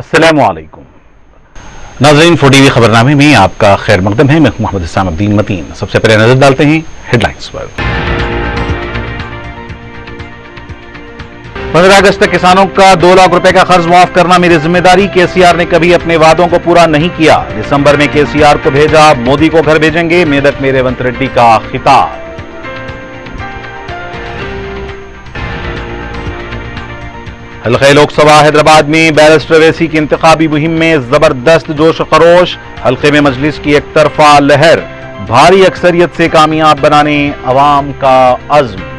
अस्सलामुअलैकुम नाज़रीन, 4TV खबरनामे में आपका खैर मकदम है। मैं मोहम्मद इस्लामुद्दीन मतीन। सबसे पहले नजर डालते हैं हेडलाइंस पर। 15 अगस्त तक किसानों का 2 लाख रुपए का कर्ज माफ करना मेरी जिम्मेदारी। केसीआर ने कभी अपने वादों को पूरा नहीं किया। दिसंबर में केसीआर को भेजा, मोदी को घर भेजेंगे, मेदक में रेवंत रेड्डी का खिताब। हल्के लोकसभा हैदराबाद में बैरिस्टर अवैसी की इंतखाबी मुहिम में जबरदस्त जोश खरोश। हल्के में मजलिस की एक तरफा लहर, भारी अक्सरियत से कामयाब बनाने अवाम का अज़्म।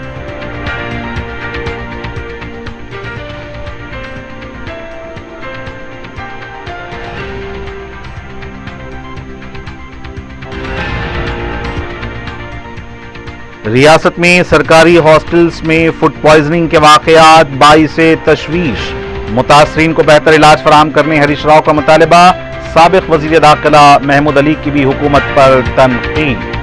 रियासत में सरकारी हॉस्टल्स में फूड पॉइजनिंग के वाकयात बाइस तशवीश। मुतासरीन को बेहतर इलाज फराहम करने हरीश राव का मुतालबा। साबिक वजीर दाखिला महमूद अली की भी हुकूमत पर तनकीद।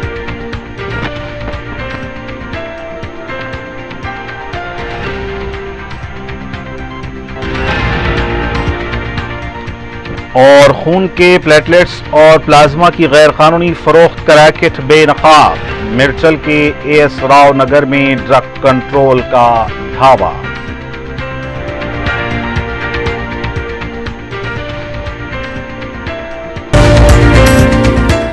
और खून के प्लेटलेट्स और प्लाज्मा की गैर कानूनी फरोख्त का रैकेट बेनकाब। मिर्चल के एएस राव नगर में ड्रग कंट्रोल का धावा।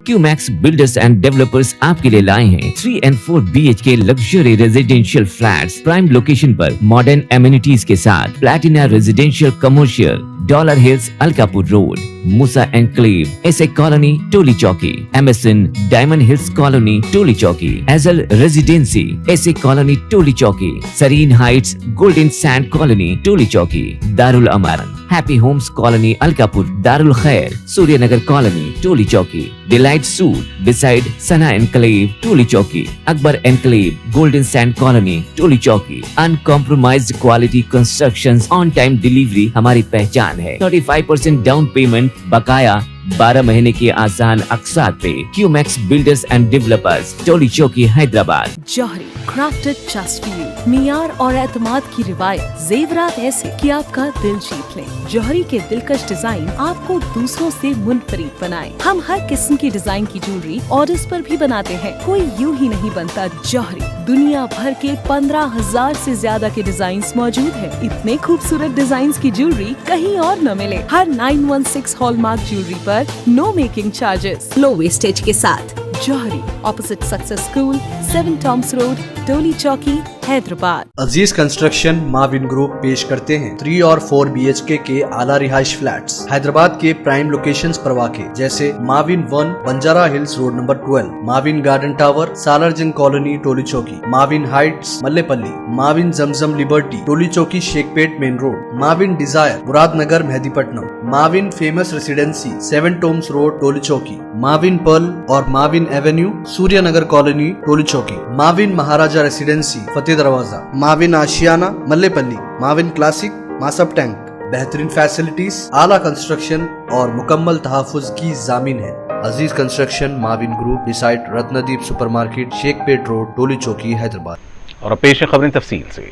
क्यूमैक्स बिल्डर्स एंड डेवलपर्स आपके लिए लाए हैं 3 and 4 BHK luxury residential flats prime location पर मॉडर्न एमिनिटीज के साथ। Platina residential commercial, dollar hills Alkapur road, Musa enclave, SA colony Toli Chowki, MSN diamond hills colony Toli Chowki, Ajal residency SA colony Toli Chowki, Sareen heights golden sand colony Toli Chowki, Darul Amaran happy homes colony Alkapur, Darul Khair Suryanagar colony Toli Chowki, delight suite beside Sana enclave Toli Chowki, Akbar enclave golden sand colony Toli चौकी। Uncompromised quality constructions, on time delivery हमारी पहचान है। 35% down payment, बकाया 12 महीने की आसान अक़सात पे। QMax builders and developers, Toli Chowki, Hyderabad. Johri crafted just for you, मियार और एतमाद की रिवायत, जेवरात ऐसे कि आपका दिल जीत ले। जौहरी के दिलकश डिजाइन आपको दूसरों से मुनफरिद बनाए। हम हर किस्म की डिजाइन की ज्वेलरी ऑर्डर्स पर भी बनाते हैं। कोई यूं ही नहीं बनता। जौहरी दुनिया भर के 15,000 से ज्यादा के डिजाइन मौजूद है। इतने खूबसूरत डिजाइन की ज्वेलरी कहीं और न मिले। हर 916 हॉलमार्क ज्वेलरी पर no making charges, low wastage के साथ। जौहरी opposite success school, 7 tombs road, Toli Chowki, Hyderabad. Aziz construction Mauvin group पेश करते हैं 3 और 4 BHK के आला रिहाइश फ्लैट्स हैदराबाद के प्राइम लोकेशंस पर वाक़े, जैसे Mauvin 1 Banjara hills road number 12, Mauvin garden tower Salarjung colony Toli Chowki, Mauvin heights Mallepally, Mauvin Zamzam liberty Toli Chowki Shaikpet main road, Mauvin desire Muradnagar Mehdipatnam, Mauvin famous residency 7 tombs road Toli Chowki, Mauvin pearl और Mauvin avenue Suryanagar colony Toli Chowki, Mauvin Maharaja residency Fateh Darwaza, Mauvin Ashiana Mallepally, Mauvin classic Masab tank. बेहतरीन फैसिलिटीज, आला कंस्ट्रक्शन और मुकम्मल तहफ़्फ़ुज़ की ज़ामीन है। Aziz construction Mauvin group beside Ratnadeep supermarket Shaikpet road Toli Chowki Hyderabad. और अब पेश है खबरें तफसील से।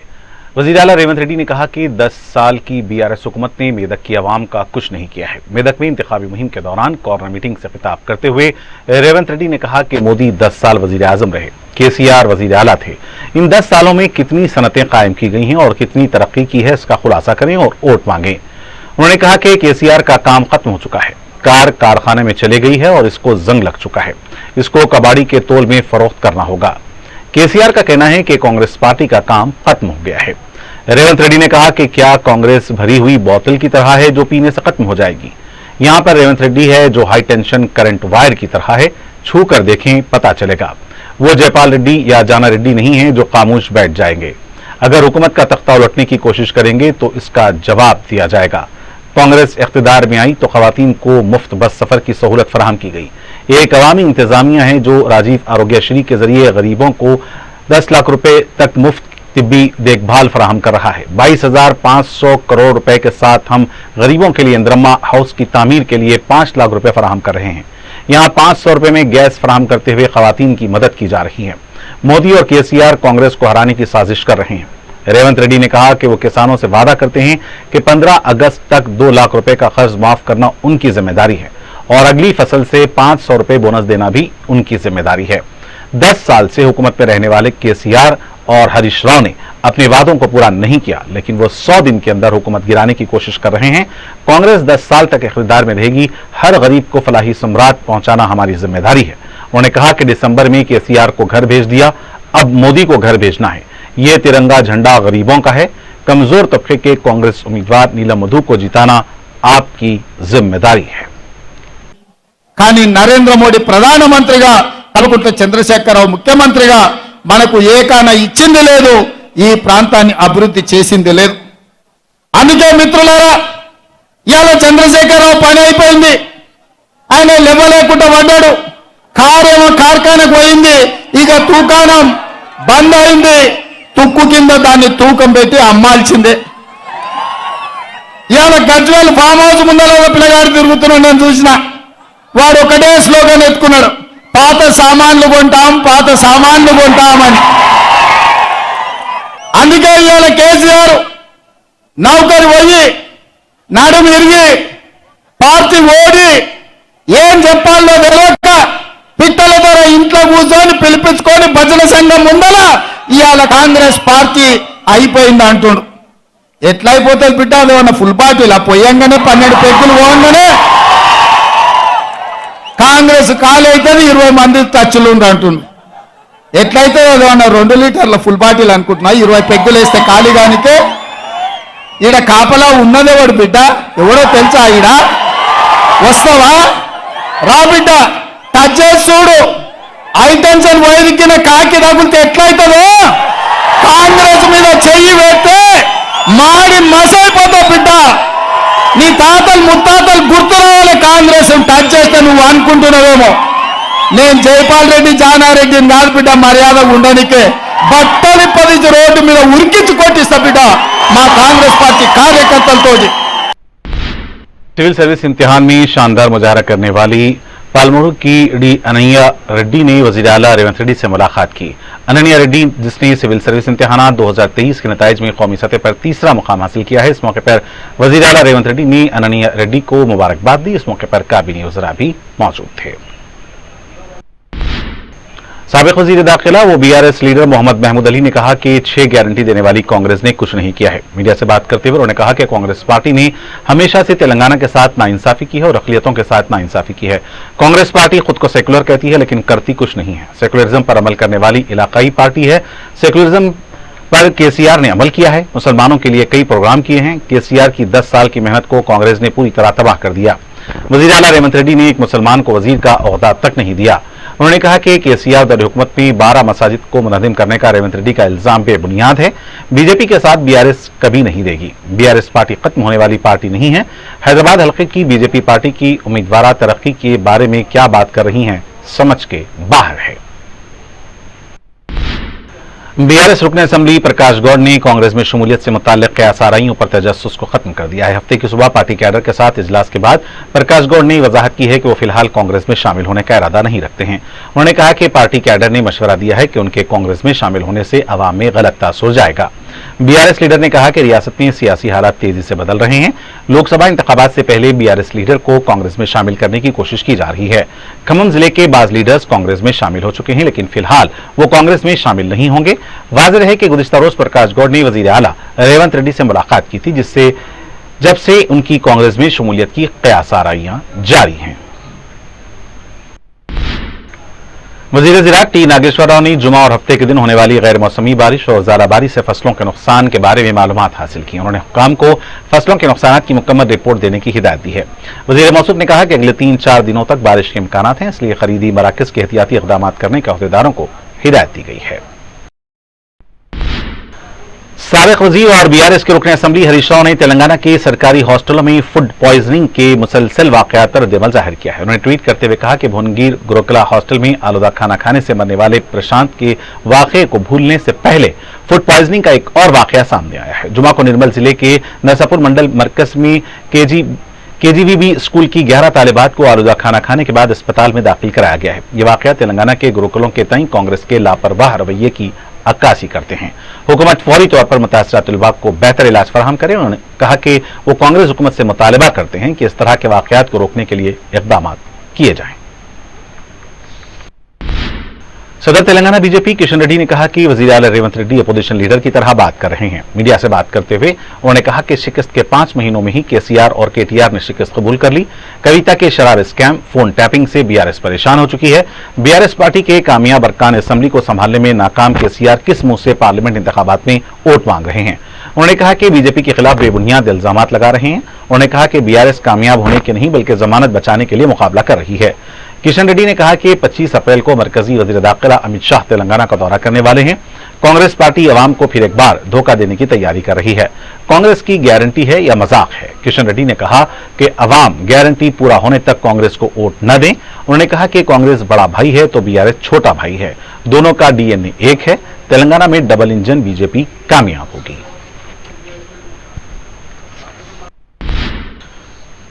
वज़ीर आला रेवंत रेड्डी ने कहा कि 10 साल की BRS हुकूमत ने मेदक की आवाम का कुछ नहीं किया है। मेदक में इंतखाबी मुहिम के दौरान कॉर्नर मीटिंग से खिताब करते हुए रेवंत रेड्डी ने कहा कि मोदी 10 साल वज़ीर आज़म रहे, केसीआर वज़ीर आला थे। इन 10 सालों में कितनी सनतें कायम की गई हैं और कितनी तरक्की की है, इसका खुलासा करें और वोट मांगें। उन्होंने कहा कि केसीआर का काम खत्म हो चुका है, कार कारखाने में चले गई है और इसको जंग लग चुका है, इसको कबाड़ी के तोल में फरोख्त करना होगा। केसीआर का कहना है कि कांग्रेस पार्टी का काम खत्म हो गया है। रेवंत रेड्डी ने कहा कि क्या कांग्रेस भरी हुई बोतल की तरह है जो पीने से खत्म हो जाएगी। यहां पर रेवंत रेड्डी है जो हाई टेंशन करंट वायर की तरह है, छू कर देखें पता चलेगा। वो जयपाल रेड्डी या जाना रेड्डी नहीं है जो खामोश बैठ जाएंगे। अगर हुकूमत का तख्ता उलटने की कोशिश करेंगे तो इसका जवाब दिया जाएगा। कांग्रेस इख्तिदार में आई तो खवातीन को मुफ्त बस सफर की सहूलत फराहम की गई। ये एक अवामी इंतजामिया है जो राजीव आरोग्यश्री के जरिए गरीबों को 10 लाख रुपए तक मुफ्त तिब्बी देखभाल फराहम कर रहा है। 22,500 करोड़ रुपए के साथ हम गरीबों के लिए इंद्रम्मा हाउस की तामीर के लिए 5 लाख रुपए फराहम कर रहे हैं। यहाँ 500 रुपए में गैस फराहम करते हुए खवातीन की मदद की जा रही है। मोदी और केसीआर कांग्रेस को हराने की साजिश कर रहे हैं। रेवंत रेड्डी ने कहा कि वो किसानों से वादा करते हैं कि 15 अगस्त तक 2 लाख रुपए का कर्ज माफ करना उनकी जिम्मेदारी है और अगली फसल से 500 रुपए बोनस देना भी उनकी जिम्मेदारी है। 10 साल से हुकूमत में रहने वाले केसीआर और हरीश राव ने अपने वादों को पूरा नहीं किया, लेकिन वो 100 दिन के अंदर हुकूमत गिराने की कोशिश कर रहे हैं। कांग्रेस 10 साल तक इख्तियार में रहेगी। हर गरीब को फलाही सम्राट पहुंचाना हमारी जिम्मेदारी है। उन्होंने कहा कि दिसंबर में केसीआर को घर भेज दिया, अब मोदी को घर भेजना है। ये तिरंगा झंडा गरीबों का है। कमजोर तबके के कांग्रेस उम्मीदवार नीलम मधु को जिताना आपकी जिम्मेदारी है। కానీ నరేంద్ర మోడీ ప్రధానమంత్రిగా కల్వకుంట్ల చంద్రశేఖరరావు ముఖ్యమంత్రిగా మనకు ఏకాన ఇచ్చింది లేదు, ఈ ప్రాంతాన్ని అభివృద్ధి చేసింది లేదు. అందుకే మిత్రులారా ఇవాళ చంద్రశేఖరరావు పని అయిపోయింది. ఆయన లేవలేకుండా పడ్డాడు. కారేమో కార్ఖానకు పోయింది. ఇక తూకానం బంద్ అయింది. తుక్కు కింద దాన్ని తూకం పెట్టి అమ్మాల్సిందే. ఇవాళ గజ్వేల్ ఫామ్ హౌస్ ముందర ఒక పిల్లగాడు తిరుగుతున్నాడు, నేను చూసిన. వాడు ఒకటే స్లోగన్ ఎత్తుకున్నాడు, పాత సామాన్లు కొంటాం, పాత సామాన్లు కొంటామని. అందుకే ఇవాళ కేసీఆర్ నౌకరి పోయి నడుము ఇరిగి పార్టీ ఓడి ఏం చెప్పాలో తెలియక పిట్టల ధర ఇంట్లో కూర్చొని పిలిపించుకొని భజన సంఘం ముందర ఇవాళ కాంగ్రెస్ పార్టీ అయిపోయింది అంటుండు. ఎట్లా అయిపోతుంది బిడ్డ? అదేమన్నా ఫుల్ బాటిల్ ఆ పొయ్యంగానే 12 పెగ్గులు పోగానే కాంగ్రెస్ ఖాళీ అవుతుంది, 20 మంది టచ్లు అంటుండు. ఎట్లయితే అదేమన్నా 2 లీటర్ల ఫుల్ బాటిల్ అనుకుంటున్నా, 20 పెగ్గులు వేస్తే ఖాళీ కానికే. ఈడ కాపలా ఉన్నదేవాడు బిడ్డ, ఎవడో తెలుసా? ఈడ వస్తావా? రా బిడ్డ, టచ్ చేసి చూడు. హైటెన్షన్ వైదికిన కాకి తగులితే ఎట్లయితుందో కాంగ్రెస్ మీద చెయ్యి వేస్తే మాడి మసైపోతావు బిడ్డ. నీ తాతలు ముత్తాతలు గుర్తు రావాలి. కాంగ్రెస్ టచ్ చేస్తే నువ్వు అనుకుంటున్నావేమో. నేను జైపాల్ రెడ్డి జానారెడ్డిని కాదు బిడ్డ, మర్యాద ఉండనికే బట్టలు 10 రోడ్డు మీద ఉరికించి కొట్టిస్తా బిడ్డ మా కాంగ్రెస్ పార్టీ కార్యకర్తలతో. सिविल सर्विस इम्तिहान में शानदार मुजाहरा करने वाली पालमोर की डी अनैया रेड्डी ने वजीर आला रेवंत रेड्डी से मुलाकात की। अनैया रेड्डी, जिसने सिविल सर्विस इम्तिहान 2023 के नताइज में कौमी सतह पर तीसरा मुकाम हासिल किया है, इस मौके पर वजीर आला रेवंत रेड्डी ने अनैया रेड्डी को मुबारकबाद दी। इस मौके पर काबिने वज़रा भी मौजूद थे। साबिक वजीर दाखिला व बीआरएस लीडर मोहम्मद महमूद अली ने कहा कि 6 गारंटी देने वाली कांग्रेस ने कुछ नहीं किया है। मीडिया से बात करते हुए उन्होंने कहा कि कांग्रेस पार्टी ने हमेशा से तेलंगाना के साथ नाइंसाफी की है और अक़लियतों के साथ नाइंसाफी की है। कांग्रेस पार्टी खुद को सेकुलर कहती है, लेकिन करती कुछ नहीं है। सेकुलरिज्म पर अमल करने वाली इलाकाई पार्टी है। सेकुलरिज्म पर केसीआर ने अमल किया है, मुसलमानों के लिए कई प्रोग्राम किए हैं। केसीआर की 10 साल की मेहनत को कांग्रेस ने पूरी तरह तबाह कर दिया। वजीर आला रेवंत रेड्डी ने एक मुसलमान को वजीर का ओहदा तक नहीं दिया। उन्होंने कहा कि केसीआर दर हुकूमत में 12 मसाजिद को मुनज़्ज़िम करने का रेवंत रेड्डी का इल्जाम बेबुनियाद है। बीजेपी के साथ बीआरएस कभी नहीं देगी। बीआरएस पार्टी खत्म होने वाली पार्टी नहीं है। हैदराबाद हल्के की बीजेपी पार्टी की उम्मीदवार तरक्की के बारे में क्या बात कर रही हैं, समझ के बाहर है। बीआरएस रुकन असेंबली प्रकाश गौड़ ने कांग्रेस में शमूलियत से मुताल्लिक़ क़यासाराइयों पर तजस्सुस को खत्म कर दिया है। हफ्ते की सुबह पार्टी कैडर के साथ इजलास के बाद प्रकाश गौड़ ने वजाहत की है कि वो फिलहाल कांग्रेस में शामिल होने का इरादा नहीं रखते हैं। उन्होंने कहा कि पार्टी कैडर ने मशवरा दिया है कि उनके कांग्रेस में शामिल होने से अवाम में गलत तासुर जाएगा। बीआरएस लीडर ने कहा कि रियासत में सियासी हालात तेजी से बदल रहे हैं। लोकसभा इंतखाबात से पहले बीआरएस लीडर को कांग्रेस में शामिल करने की कोशिश की जा रही है। खम्मम जिले के बाज लीडर्स कांग्रेस में शामिल हो चुके हैं, लेकिन फिलहाल वो कांग्रेस में शामिल नहीं होंगे। वाज़ेह है कि गुज़िश्ता रोज प्रकाश गौड़ ने वज़ीर आला रेवंत रेड्डी से मुलाकात की थी, जब से उनकी कांग्रेस में शमूलियत की क़यासाराइयां जारी हैं। वज़ीर ज़राअत टी नागेश्वर राव ने जुमा और हफ्ते के दिन होने वाली गैर मौसमी बारिश और ज़्यादाबारी से फसलों के नुकसान के बारे में मालूमात हासिल की। उन्होंने हुक्काम को फसलों के नुकसान की मुकम्मल रिपोर्ट देने की हिदायत दी है। वज़ीर मौसूफ ने कहा कि अगले 3-4 दिनों तक बारिश के इम्कान हैं, इसलिए खरीदी मराकज़ के एहतियाती इक़दाम करने के अहदेदारों को हिदायत दी गई है। साबिक़ वज़ीर और बीआरएस के रुकन असेंबली हरीश राव ने तेलंगाना के सरकारी हॉस्टलों में फूड पॉइजनिंग के मुसलसल वाक़यात पर रद्द-ए-अमल जाहिर किया है। उन्होंने ट्वीट करते हुए कहा कि भुवनगिर गुरुकुला हॉस्टल में आलूदा खाना खाने से मरने वाले प्रशांत के वाक़े को भूलने से पहले फूड पॉइजनिंग का एक और वाक़या सामने आया है। जुमा को निर्मल जिले के नरसापुर मंडल मरकज में केजीवीबी स्कूल की 11 तालिबात को आलूदा खाना खाने के बाद अस्पताल में दाखिल कराया गया है। ये वाक़या तेलंगाना के गुरुकुलों के तई कांग्रेस के लापरवाह रवैये की अक्कासी करते हैं। हुकूमत फौरी तौर पर मुतासरा तलबा को बेहतर इलाज फराहम करे। उन्होंने कहा कि वो कांग्रेस हुकूमत से मुतालबा करते हैं कि इस तरह के वाकयात को रोकने के लिए इकदाम किए जाएं। सदर तेलंगाना बीजेपी किशन रेड्डी ने कहा कि वजीर आला रेवंत रेड्डी अपोजिशन लीडर की तरह बात कर रहे हैं। मीडिया से बात करते हुए उन्होंने कहा कि शिकस्त के 5 महीनों में ही केसीआर और केटीआर ने शिकस्त कबूल कर ली। कविता के शराब स्कैम, फोन टैपिंग से बीआरएस परेशान हो चुकी है। बीआरएस पार्टी के कामयाब अरकान असेंबली को संभालने में नाकाम केसीआर किस मुंह से पार्लियामेंट इंतखाबात में वोट मांग रहे हैं। उन्होंने कहा कि बीजेपी के खिलाफ बेबुनियाद इल्जामात लगा रहे हैं। उन्होंने कहा कि बीआरएस कामयाब होने के नहीं बल्कि जमानत बचाने के लिए मुकाबला कर रही है। किशन रेड्डी ने कहा कि 25 अप्रैल को मरकजी वजीर दाखिला अमित शाह तेलंगाना का दौरा करने वाले हैं। कांग्रेस पार्टी अवाम को फिर एक बार धोखा देने की तैयारी कर रही है। कांग्रेस की गारंटी है या मजाक है? किशन रेड्डी ने कहा कि अवाम गारंटी पूरा होने तक कांग्रेस को वोट न दें। उन्होंने कहा कि कांग्रेस बड़ा भाई है तो बीआरएस छोटा भाई है, दोनों का डीएनए एक है। तेलंगाना में डबल इंजन बीजेपी कामयाब होगी।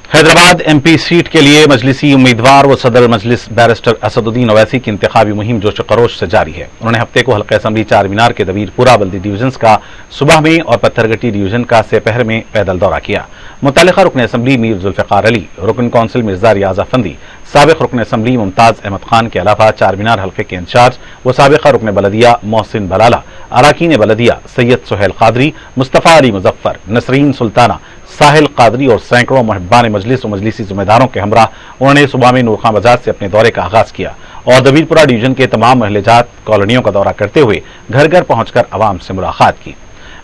हैदराबाद एमपी सीट के लिए मजलिसी उम्मीदवार व सदर मजलिस बैरिस्टर असदुद्दीन ओवैसी की इंतखाबी मुहिम जोश खरोश से जारी है। उन्होंने हफ्ते को हल्का असम्बली चार मीनार के दबीरपुरा बल्दी डिवीजन का सुबह में और पत्थरगट्टी डिवीजन का सेपहर में पैदल दौरा किया। मुतल्लिका रुकन असम्बली मीर जुल्फ़िकार अली, रुकन कौंसिल मिर्जा रियाज अफंदी, साबिक रुकन असम्बली मुमताज अहमद खान के अलावा चार मीनार हल्के के इंचार्ज व साबिका रुकन बलदिया मोहसिन बलाला, अराकीन बलदिया सैयद सुहेल कादरी, मुस्तफ़ा अली मुजफ्फर, नसरीन सुल्ताना, साहिल कादरी और सैकड़ों मुहिब्बान मजलिस और मजलिसी जिम्मेदारों के हमरा उन्होंने सुबह में नूर खां बाजार से अपने दौरे का आगाज किया और दबीरपुरा डिवीजन के तमाम महलेजात कॉलोनियों का दौरा करते हुए घर घर पहुंचकर अवाम से मुलाकात की।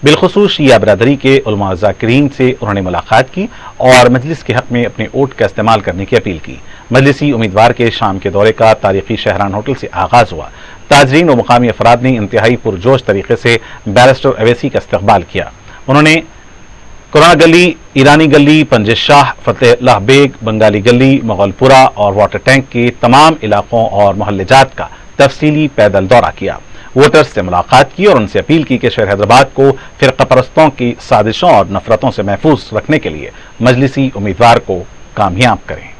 बिलखुसूस शिया बरादरी के उलमा ज़ाकिरीन से उन्होंने मुलाकात की और मजलिस के हक में अपने वोट का इस्तेमाल करने की अपील की। मजलिसी उम्मीदवार के शाम के दौरे का तारीखी शहरान होटल से आगाज हुआ। ताजरीन और मुकामी अफराद ने इंतहाई पुरजोश तरीके से बैरिस्टर ओवैसी का इस्तकबाल किया। उन्होंने कुराना गली, ईरानी गली, पंजे शाह, फतेह बेग, बंगाली गली, मुगलपुरा और वाटर टैंक के तमाम इलाकों और मोहल्लेजात का तफसीली पैदल दौरा किया। वोटर्स से मुलाकात की और उनसे अपील की कि शहर हैदराबाद को फिरका परस्तों की साजिशों और नफरतों से महफूज रखने के लिए मजलिसी उम्मीदवार को कामयाब करें।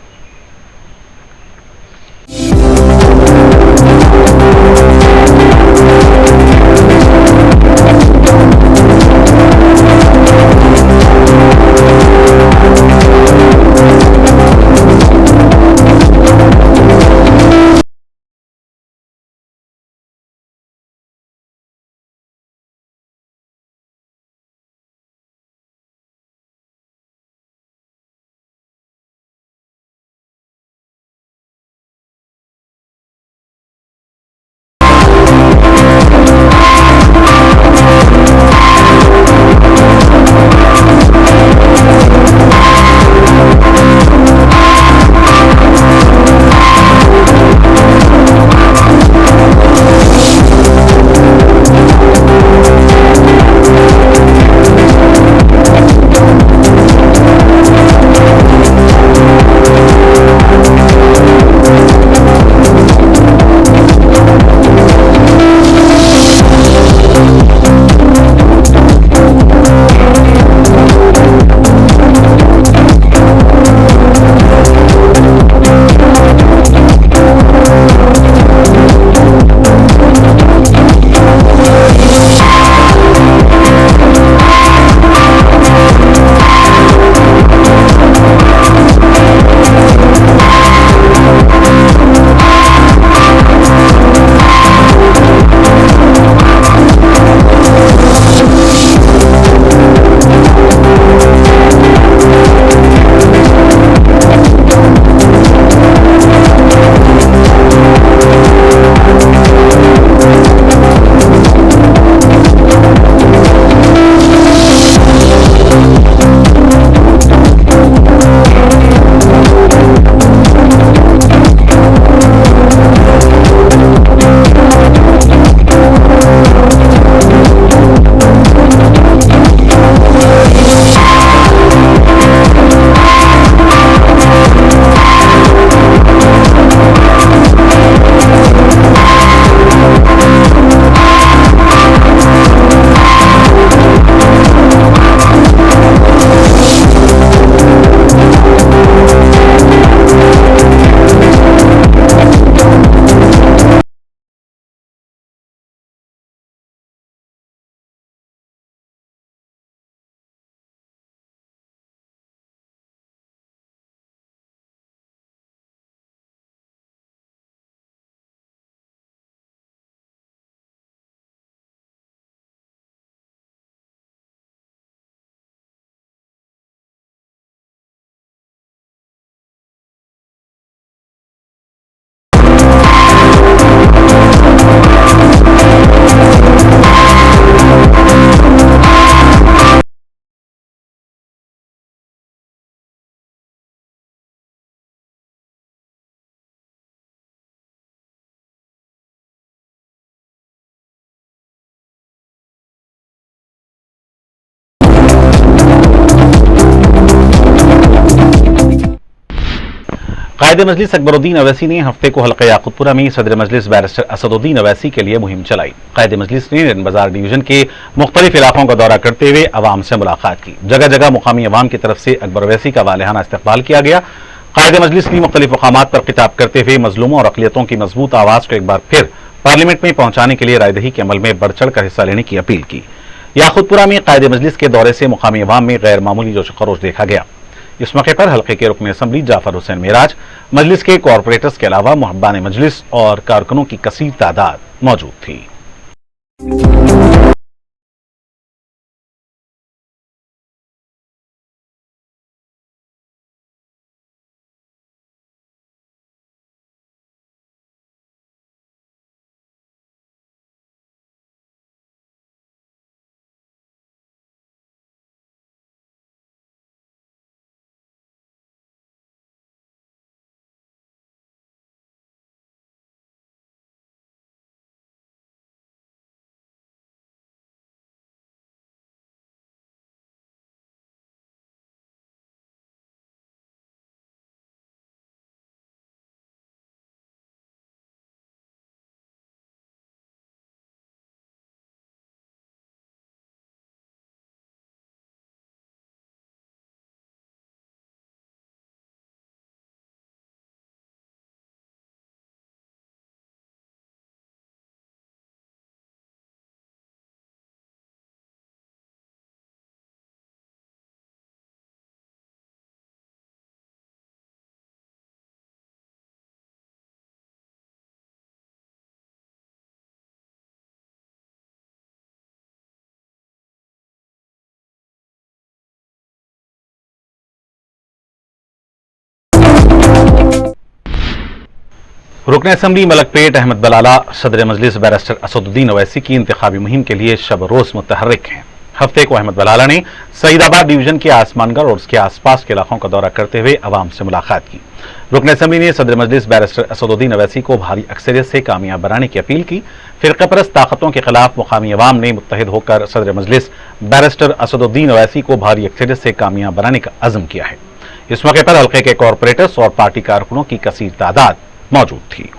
कायद मजलिस अकबरुद्दीन अवैसी ने हफ्ते को हल्का याकुतपुरा में सदर मजलिस बैरिस्टर असदुद्दीन अवैसी के लिए मुहिम चलाई। कायद मजलिस ने रन बाजार डिवीजन के मुख्तलिफ इलाकों का दौरा करते हुए अवाम से मुलाकात की। जगह जगह मुकामी अवाम की तरफ से अकबर अवैसी का वालिहाना इस्तकबाल किया गया। कायद मजलिस ने मुख्तलिफ मकामात पर खिताब करते हुए मजलूमों और अक़लियतों की मजबूत आवाज को एक बार फिर पार्लियामेंट में पहुंचाने के लिए रायदही के अमल में बढ़ चढ़ कर हिस्सा लेने की अपील की। याकुतपुरा में कायद मजलिस के दौरे से मुकामी अवाम में गैर मामूली जोश खरोश देखा गया। इस मौके पर हल्के के रुकन असम्बली जाफर हुसैन मेराज, मजलिस के कॉरपोरेटर्स के अलावा मुहब्बान मजलिस और कारकुनों की कसीर तादाद मौजूद थी। रुकन असम्बली मलकपेट अहमद बलाला सदर मजलिस बैरिस्टर असदुद्दीन अवैसी की इंतखाबी मुहिम के लिए शब रोज मुतहर्रिक हैं। हफ्ते को अहमद बलाला ने सईदाबाद डिवीजन के आसमानगढ़ और उसके आसपास के इलाकों का दौरा करते हुए अवाम से मुलाकात की। रुकन असम्बली ने सदर मजलिस बैरिस्टर असदुद्दीन अवैसी को भारी अक्सरियत से कामयाब बनाने की अपील की। फिरकापरस्त ताकतों के खिलाफ मुकामी अवाम ने मुत्तहिद होकर सदर मजलिस बैरिस्टर असदुद्दीन अवैसी को भारी अक्सरियत से कामयाब बनाने का अज़्म किया है। इस मौके पर हल्के के कॉरपोरेटर्स और पार्टी कारकुनों की कसीर तादाद मौजूद थी।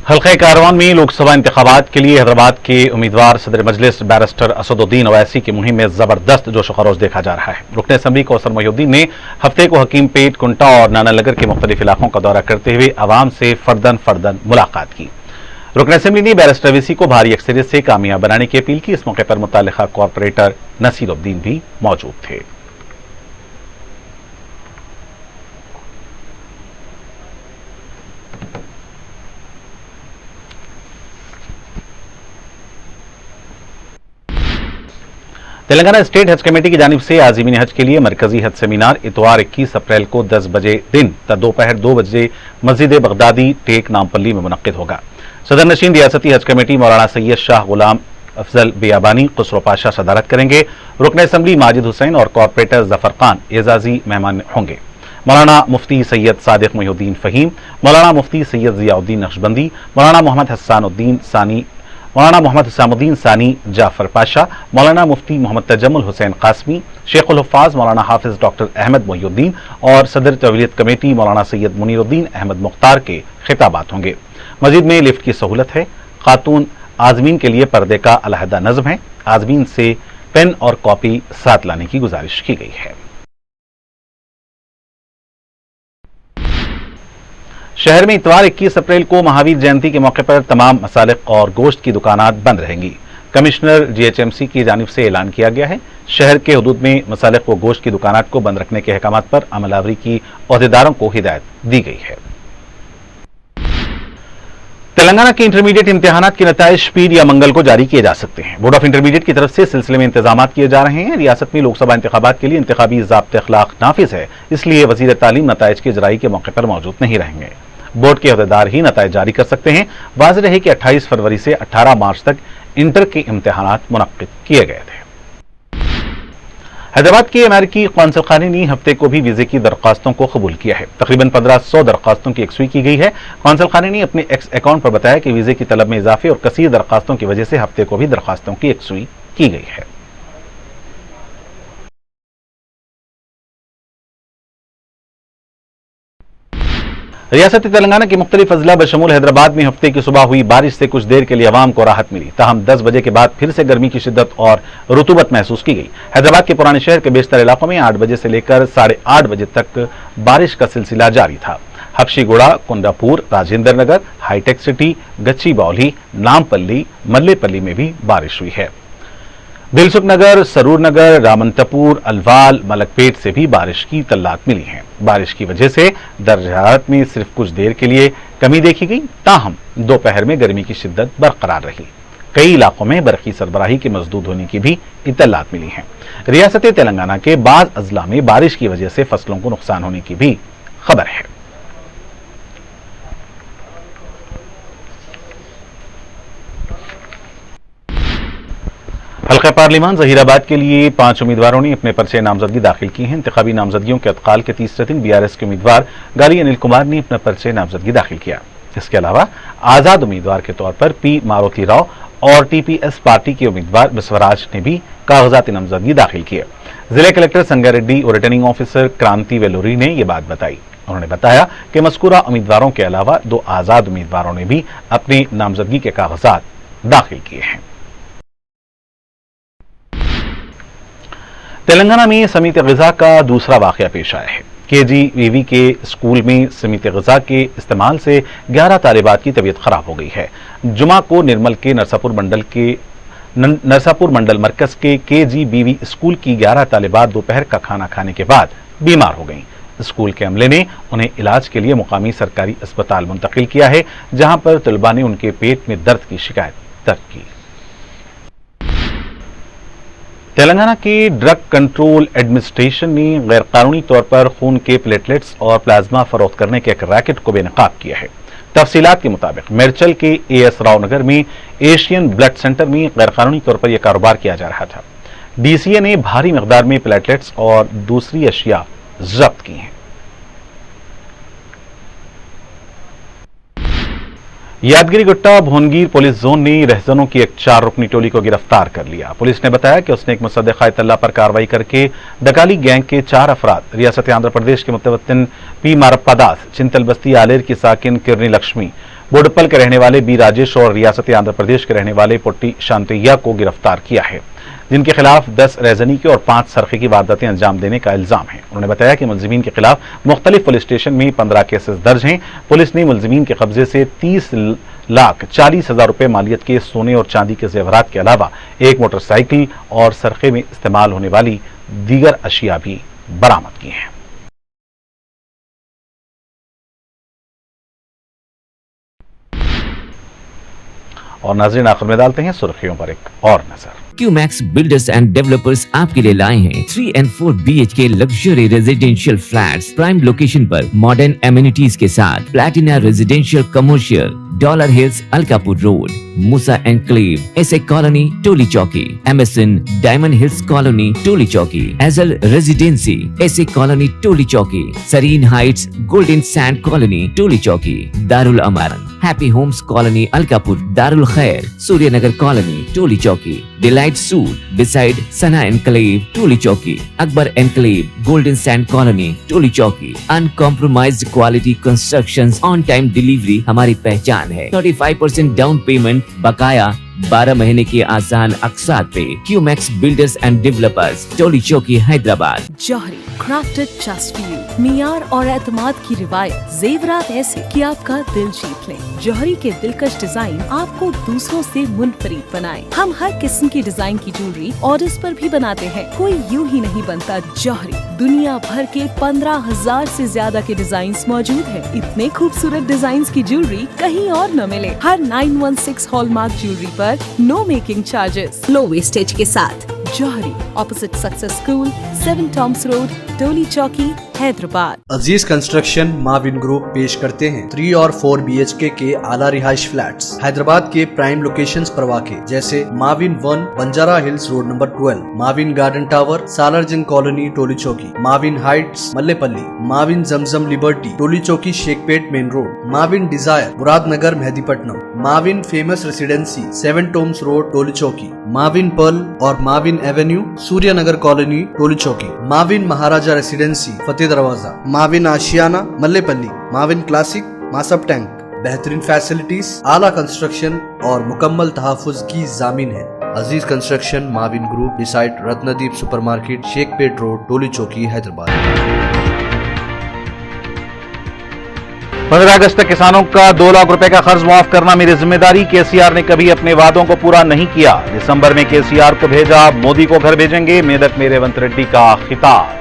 हल्का कारवान में लोकसभा इंतखाबात के लिए हैदराबाद के उम्मीदवार सदर मजलिस बैरिस्टर असदुद्दीन अवैसी की मुहिम में जबरदस्त जोश खरोश देखा जा रहा है। रुकन असम्बली कौसर मोहिउद्दीन ने हफ्ते को हकीम पेट, कुंटा और नानानगर के मुख्तलिफ इलाकों का दौरा करते हुए अवाम से फर्दन फर्दन मुलाकात की। रुकन असम्बली ने बैरिस्टर अवैसी को भारी अक्सरियत से कामयाब बनाने की अपील की। इस मौके पर मुतल्लिका कॉरपोरेटर नसीरुद्दीन भी मौजूद थे। तेलंगाना स्टेट हज कमेटी की जानिब से आज़मीन हज के लिए मरकजी हज सेमिनार इतवार 21 अप्रैल को 10 बजे दिन दोपहर 2 बजे मस्जिद बगदादी टेक नामपल्ली में मुनक्किद होगा। सदर नशीन रियासती हज कमेटी मौलाना सैयद शाह गुलाम अफजल बियाबानी खुसरो पाशा सदारत करेंगे। रुकन असम्बली माजिद हुसैन और कॉरपोरेटर जफर खान एजाजी मेहमान होंगे। मौलाना मुफ्ती सैयद सादिक मोहिउद्दीन फ़हीम, मौलाना मुफ्ती सैयद ज़ियाउद्दीन नक्शबंदी, मौलाना मोहम्मद हुसामुद्दीन सानी जाफर पाशा, मौलाना मुफ्ती मोहम्मद तजम्मुल हुसैन कासमी, शेखुल हुफ़ाज़ मौलाना हाफिज डॉक्टर अहमद मोहिउद्दीन और सदर तौलीयत कमेटी मौलाना सैयद मुनीरुद्दीन अहमद मुख्तार के खिताबात होंगे। मस्जिद में लिफ्ट की सहूलत है। खातून आज़मीन के लिए पर्दे का अलहदा नज़्म है। आज़मीन से पेन और कॉपी साथ लाने की गुजारिश की गई है। शहर में इतवार 21 अप्रैल को महावीर जयंती के मौके पर तमाम मसालिक और गोश्त की दुकानात बंद रहेंगी। कमिश्नर जीएचएमसी की जानिब से ऐलान किया गया है। शहर के हुदूद में मसालिक व गोश्त की दुकानात को बंद रखने के अहकामात पर अमलावरी की ओहदेदारों को हिदायत दी गई है। तेलंगाना के इंटरमीडिएट इम्तिहानात के नताइज पीर या मंगल को जारी किए जा सकते हैं। बोर्ड ऑफ इंटरमीडिएट की तरफ से सिलसिले में इंतजाम किए जा रहे हैं। रियासत में लोकसभा इंतखाबात के लिए इंतखाबी ज़ाब्ते अखलाक नाफिज है, इसलिए वज़ीर तालीम नताइज की इजराई के मौके पर मौजूद नहीं रहेंगे। बोर्ड के अहदेदार ही नताइज जारी कर सकते हैं। वाज़ेह रहे कि 28 फरवरी से 18 मार्च तक इंटर के इम्तिहानात मुनक्किद किए गए थे। हैदराबाद के अमेरिकी कौंसल खाने ने हफ्ते को भी वीजे की दरख्वास्तों को कबूल किया है। तकरीबन 1500 दरख्वास्तों की यकसुई की गई है। कौंसल खाने ने अपने एक्स अकाउंट पर बताया कि वीजे की तलब में इजाफे और कसीर दरख्वास्तों की वजह से हफ्ते को भी दरख्वास्तों की यकसुई की गई है। रियासत तेलंगाना के मुख्तलिफ अजला बशमूल हैदराबाद में हफ्ते की सुबह हुई बारिश से कुछ देर के लिए अवाम को राहत मिली। ताहम 10 बजे के बाद फिर से गर्मी की शिद्दत और रुतूबत महसूस की गई। हैदराबाद के पुराने शहर के बेशतर इलाकों में 8 बजे से लेकर 8:30 बजे तक बारिश का सिलसिला जारी था। हफ्शीगुड़ा, कुंडापुर, राजेंद्र नगर, हाईटेक सिटी, गच्चीबौली, नामपल्ली, मल्लेपल्ली में भी बारिश हुई है। दिलसुख नगर, सरूर नगर, रामंतपुर, अलवाल, मलकपेट से भी बारिश की तल्लात मिली हैं। बारिश की वजह से दर्जा हरारत में सिर्फ कुछ देर के लिए कमी देखी गई। ताहम दोपहर में गर्मी की शिद्दत बरकरार रही। कई इलाकों में बरकी सरबराही के मजदूद होने की भी इत्तलात मिली हैं। रियासत तेलंगाना के बाज़ अजला में बारिश की वजह से फसलों को नुकसान होने की भी खबर है। हल्का पार्लिमान जहीराबाद के लिए 5 उम्मीदवारों ने अपने पर्चे नामजदगी दाखिल की है। इंतखाबी नामजदगियों के अतकाल के तीसरे दिन बीआरएस के उम्मीदवार गाली अनिल कुमार ने अपना पर्चे नामजदगी दाखिल किया। इसके अलावा आजाद उम्मीदवार के तौर पर पी मारुति राव और टीपीएस पार्टी के उम्मीदवार बसवराज ने भी कागजात नामजदगी दाखिल किए। जिला कलेक्टर संगारेड्डी और रिटर्निंग ऑफिसर क्रांति वेलूरी ने यह बात बताई। उन्होंने बताया कि मज़कूरा उम्मीदवारों के अलावा 2 आजाद उम्मीदवारों ने भी अपनी नामजदगी के कागजात दाखिल किए हैं। तेलंगाना में समीत ग़िज़ा का दूसरा वाक़या पेश आया है। केजीवीवी के स्कूल में समीत ग़िज़ा के इस्तेमाल से 11 तालिबात की तबीयत खराब हो गई है। जुमा को निर्मल के नरसापुर मंडल मरकज के केजीबीवी स्कूल की 11 तालिबात दोपहर का खाना खाने के बाद बीमार हो गईं। स्कूल के अमले ने उन्हें इलाज के लिए मुकामी सरकारी अस्पताल मुंतकिल किया है, जहां पर तलबा ने उनके पेट में दर्द की शिकायत दर्ज की। तेलंगाना के ड्रग कंट्रोल एडमिनिस्ट्रेशन ने गैरकानूनी तौर पर खून के प्लेटलेट्स और प्लाज्मा फरोख्त करने के एक रैकेट को बेनकाब किया है। तफसीलात के मुताबिक मेरचल के एएस राव नगर में एशियन ब्लड सेंटर में गैरकानूनी तौर पर यह कारोबार किया जा रहा था। डीसीए ने भारी मिकदार में प्लेटलेट्स और दूसरी अशिया जब्त की हैं। यादगिरी गुट्टा भोनगीर पुलिस जोन ने रहजनों की एक 4 रुकनी टोली को गिरफ्तार कर लिया। पुलिस ने बताया कि उसने एक मुसद्दिक़ा इत्तला पर कार्रवाई करके डकाली गैंग के 4 अफराद रियासत आंध्र प्रदेश के मुतवत्तिन पी मारप्पा दास, चिंतल बस्ती आलेर की साकिन किरनी लक्ष्मी, बोडप्पल के रहने वाले बी राजेश और रियासत आंध्र प्रदेश के रहने वाले पुट्टी शांतैया को गिरफ्तार किया है, जिनके खिलाफ 10 रहजनी के और 5 सरखे की वारदातें अंजाम देने का इल्जाम है। उन्होंने बताया कि मुलजिमीन के खिलाफ मुख्तलिफ पुलिस स्टेशन में 15 केसेस दर्ज हैं। पुलिस ने मुलजिमीन के कब्जे से 30,40,000 रुपए मालियत के सोने और चांदी के जेवरात के अलावा एक मोटरसाइकिल और सरखे में इस्तेमाल होने वाली दीगर अशिया भी बरामद की हैं। और नाज़रीन, आखिर में डालते हैं सुर्खियों पर एक और नजर। क्यूमैक्स बिल्डर्स एंड डेवलपर्स आपके लिए लाए हैं 3 and 4 BHK luxury residential flats prime location पर मॉडर्न एमिनिटीज के साथ Platina residential commercial dollar hills Alkapur road Musa enclave SA colony Toli Chowki MSN diamond hills colony Toli Chowki Ajal residency SA colony Toli Chowki Sareen heights golden sand colony Toli Chowki Darul Amaran happy homes colony Alkapur Darul Khair Suryanagar colony Toli Chowki delight suite beside Sana enclave Toli Chowki Akbar enclave golden sand colony Toli चौकी uncompromised quality constructions on time delivery हमारी पहचान है। 35% down payment बकाया 12 महीने के आसान अक़सात पे। QMax builders and developers Toli Chowki Hyderabad. Johri crafted just for you, मियार और एतमाद की रिवायत, जेवरात ऐसे कि आपका दिल जीत लें। जौहरी के दिलकश डिजाइन आपको दूसरों से मुनफरिद बनाए। हम हर किस्म की डिजाइन की ज्वेलरी ऑर्डर्स पर भी बनाते हैं, कोई यूं ही नहीं बनता। जौहरी दुनिया भर के 15,000 से ज्यादा के डिजाइन मौजूद है। इतने खूबसूरत डिजाइन की ज्वेलरी कहीं और न मिले। हर 916 हॉलमार्क ज्वेलरी पर no making charges, low wastage के साथ। जौहरी opposite success school, 7 tombs road, Toli Chowki, Hyderabad. Aziz construction Mauvin group पेश करते हैं 3 और 4 BHK के आला रिहाइश फ्लैट्स हैदराबाद के प्राइम लोकेशंस पर वाक़े, जैसे Mauvin 1 Banjara hills road number 12, Mauvin garden tower Salarjung colony Toli Chowki, Mauvin heights Mallepally, Mauvin Zamzam liberty Toli Chowki Shaikpet main road, Mauvin desire Muradnagar Mehdipatnam, Mauvin famous residency 7 tombs road Toli Chowki, Mauvin pearl और Mauvin avenue Suryanagar colony Toli Chowki, Mauvin Maharaja residency Fateh Darwaza, Mauvin Ashiana Mallepally, Mauvin classic Masab tank. बेहतरीन फैसिलिटीज, आला कंस्ट्रक्शन और मुकम्मल तहफ़्फ़ुज़ की ज़ामीन है। Aziz construction Mauvin group beside Ratnadeep supermarket Shaikpet road Toli Chowki Hyderabad. 15 अगस्त तक किसानों का 2 लाख रुपए का कर्ज माफ करना मेरी जिम्मेदारी। केसीआर ने कभी अपने वादों को पूरा नहीं किया। दिसंबर में केसीआर को भेजा, मोदी को घर भेजेंगे। मेदक में रेवंत रेड्डी का खिताब।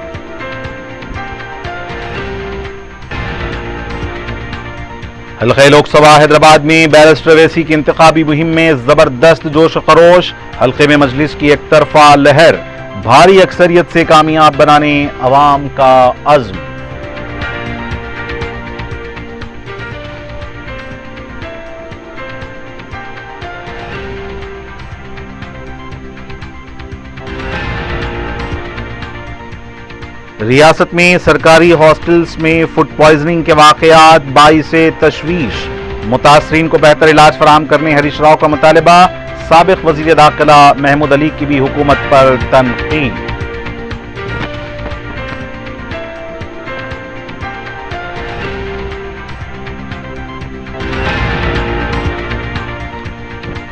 हल्के लोकसभा हैदराबाद में बैरिस्टर अवैसी की इंतखाबी मुहिम में जबरदस्त जोश खरोश। हल्के में मजलिस की एक तरफा लहर, भारी अक्सरियत से कामयाब बनाने अवाम का अज़्म। रियासत में सरकारी हॉस्टल्स में फूड पॉइजनिंग के वाकयात 22 से तशवीश। मुतासरीन को बेहतर इलाज फराहम करने हरीश राव का मुतालबा। साबिक वजीर दाखिला महमूद अली की भी हुकूमत पर तनकीद।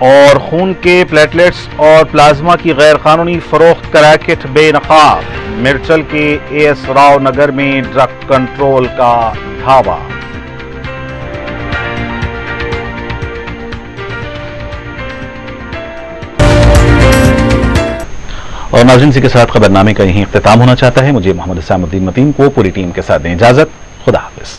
और खून के प्लेटलेट्स और प्लाज्मा की गैर कानूनी फरोख्त का रैकेट बेनकाब। मिर्चल के एएस राव नगर में ड्रग कंट्रोल का धावा। और नाज़रीन, इसी के साथ खबरनामे का यहीं इख्तिताम होना चाहता है। मुझे मोहम्मद इस्लामुद्दीन मतीन को पूरी टीम के साथ दें इजाजत। खुदा हाफिज।